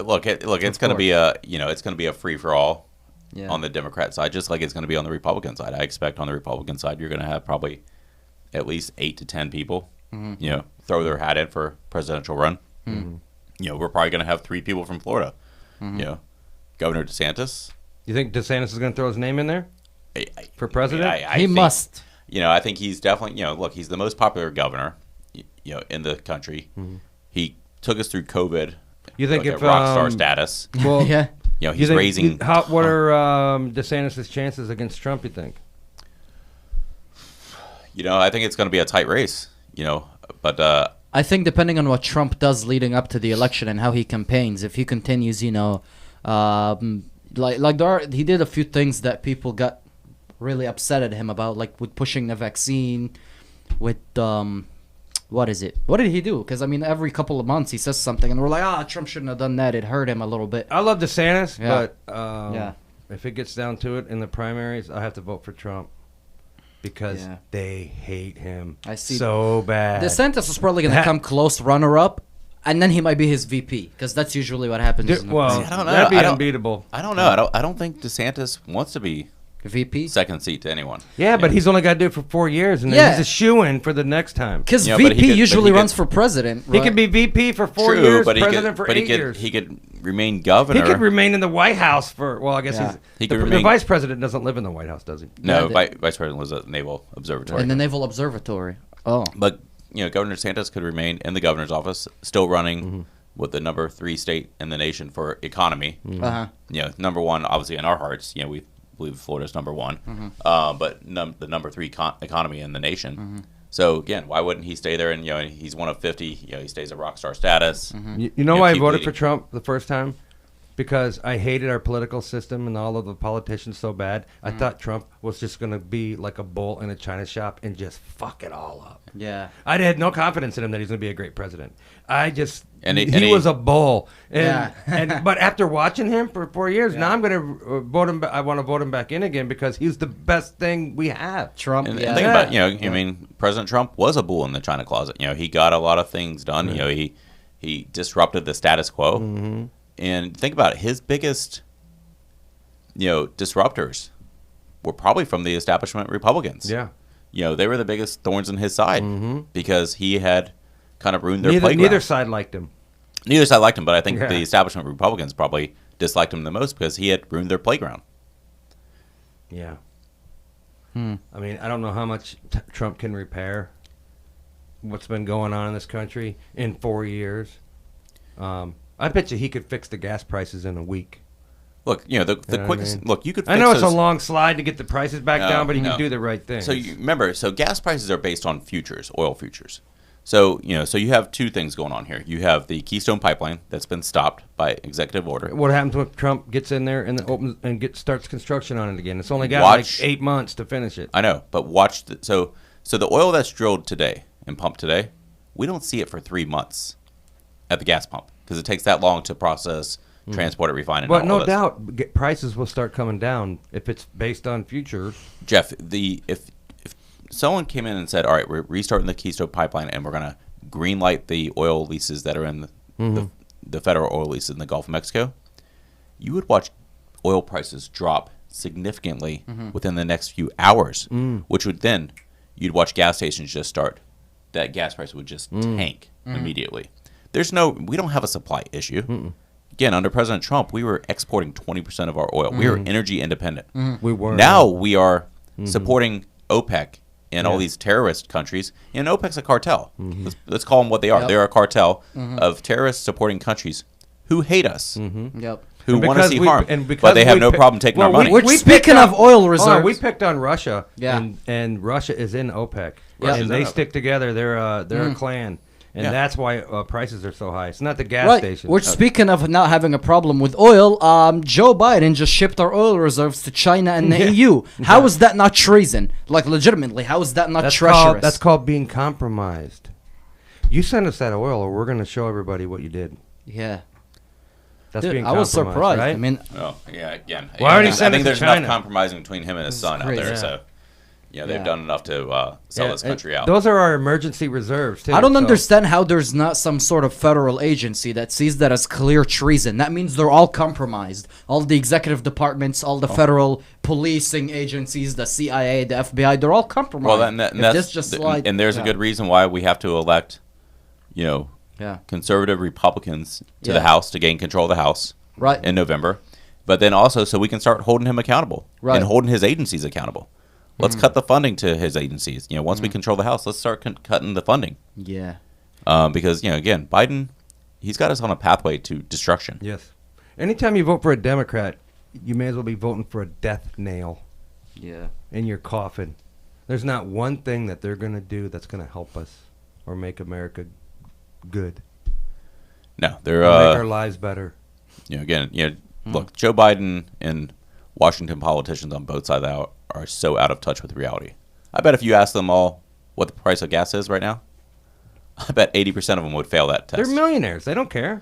look, it's going to be it's going to be a free for all Yeah. on the Democrat side, just like it's going to be on the Republican side. I expect on the Republican side you're going to have probably at least 8 to 10 people, throw their hat in for presidential run. We're probably going to have 3 people from Florida. Governor DeSantis. You think DeSantis is going to throw his name in there for president? I He think, must. I think he's definitely. Look, he's the most popular governor, in the country. He took us through COVID. You think like if a rock star status? Well, Yeah. He's raising. What are DeSantis' chances against Trump? You think? I think it's going to be a tight race. But I think depending on what Trump does leading up to the election and how he campaigns, if he continues, he did a few things that people got really upset at him about, like with pushing the vaccine, with what is it? What did he do? Because every couple of months he says something, and we're like, Trump shouldn't have done that. It hurt him a little bit. I love DeSantis, Yeah. but if it gets down to it in the primaries, I have to vote for Trump. Because they hate him so bad. DeSantis is probably going to come close runner-up, and then he might be his VP, because that's usually what happens. I don't know. That'd be unbeatable. I don't know. I don't think DeSantis wants to be VP? second seat to anyone. Yeah, but he's only got to do it for 4 years, and then he's a shoo-in for the next time. Because VP usually runs for president. He could be VP for 4 years, president for 8 years. He could remain governor. He could remain in the White House for, well, I guess the vice president doesn't live in the White House, does he? No, vice president lives at the Naval Observatory. In the Naval Observatory. Oh. But, Governor DeSantis could remain in the governor's office, still running with the number 3 state in the nation for economy. Number 1, obviously, in our hearts. We believe Florida's number 1, but the number 3 economy in the nation. So again, why wouldn't he stay there? And he's one of 50. He stays at rock star status. You know why I voted for Trump the first time? Because I hated our political system and all of the politicians so bad. I thought Trump was just going to be like a bull in a china shop and just fuck it all up. Yeah. I had no confidence in him that he's going to be a great president. He was a bull. Yeah. But after watching him for 4 years, now I'm going to vote him. I want to vote him back in again because he's the best thing we have. Trump. And think about President Trump was a bull in the china closet. He got a lot of things done. He disrupted the status quo. And think about it, his biggest, disruptors were probably from the establishment Republicans. Yeah. They were the biggest thorns in his side because he had kind of ruined their playground. Neither side liked him. Neither side liked him, but I think the establishment Republicans probably disliked him the most because he had ruined their playground. Yeah. I mean, I don't know how much Trump can repair what's been going on in this country in 4 years. I bet you he could fix the gas prices in a week. Look, the quickest. Look, you could. I know it's a long slide to get the prices back down, but he can do the right thing. So remember, gas prices are based on futures, oil futures. So you have 2 things going on here. You have the Keystone Pipeline that's been stopped by executive order. What happens when Trump gets in there and starts construction on it again? It's only got 8 months to finish it. I know, but watch. So the oil that's drilled today and pumped today, we don't see it for 3 months at the gas pump. Because it takes that long to process, transport it, refine it. But no doubt, prices will start coming down if it's based on futures. Jeff, if someone came in and said, "All right, we're restarting the Keystone Pipeline, and we're going to green light the oil leases that are in the federal oil leases in the Gulf of Mexico," you would watch oil prices drop significantly within the next few hours, which would then you'd watch gas stations just start. That gas price would just tank immediately. We don't have a supply issue. Again, under President Trump, we were exporting 20% of our oil. We were energy independent. We were. Now we are supporting OPEC and all these terrorist countries. And OPEC's a cartel. Let's call them what they are. Yep. They're a cartel of terrorist supporting countries who hate us. Yep. Who want to see harm, but they have no problem taking our money. Speaking of oil reserves, we picked on Russia, and Russia is in OPEC, and they stick together. They're a clan. And that's why prices are so high. It's not the gas station. We're speaking of not having a problem with oil. Joe Biden just shipped our oil reserves to China and the EU. How is that not treason? Like, legitimately, how is that not treacherous? That's called being compromised. You send us that oil, or we're going to show everybody what you did. Yeah. That's being I was surprised. Right? I mean, again. Why are you sending I think to there's China? enough compromising between him and his son out there. crazy. So, Yeah, they've Yeah. done enough to sell Yeah, this country out. Those are our emergency reserves, too. I don't so- understand how there's not some sort of federal agency that sees that as clear treason. That means they're all compromised. All the executive departments, all the federal policing agencies, the CIA, the FBI, they're all compromised. Well, and, If that's this just slide- and there's yeah. a good reason why we have to elect, Yeah. conservative Republicans to Yeah. the House to gain control of the House Right. in November, but then also so we can start holding him accountable Right. and holding his agencies accountable. Let's cut the funding to his agencies. Once we control the House, let's start cutting the funding. Yeah. Because again, Biden, he's got us on a pathway to destruction. Yes. Anytime you vote for a Democrat, you may as well be voting for a death nail Yeah. in your coffin. There's not one thing that they're going to do that's going to help us or make America good. No, they're Make our lives better. look, Joe Biden and Washington politicians on both sides of the aisle are so out of touch with reality. I bet if you ask them all what the price of gas is right now, I bet 80% of them would fail that test. They're millionaires. They don't care.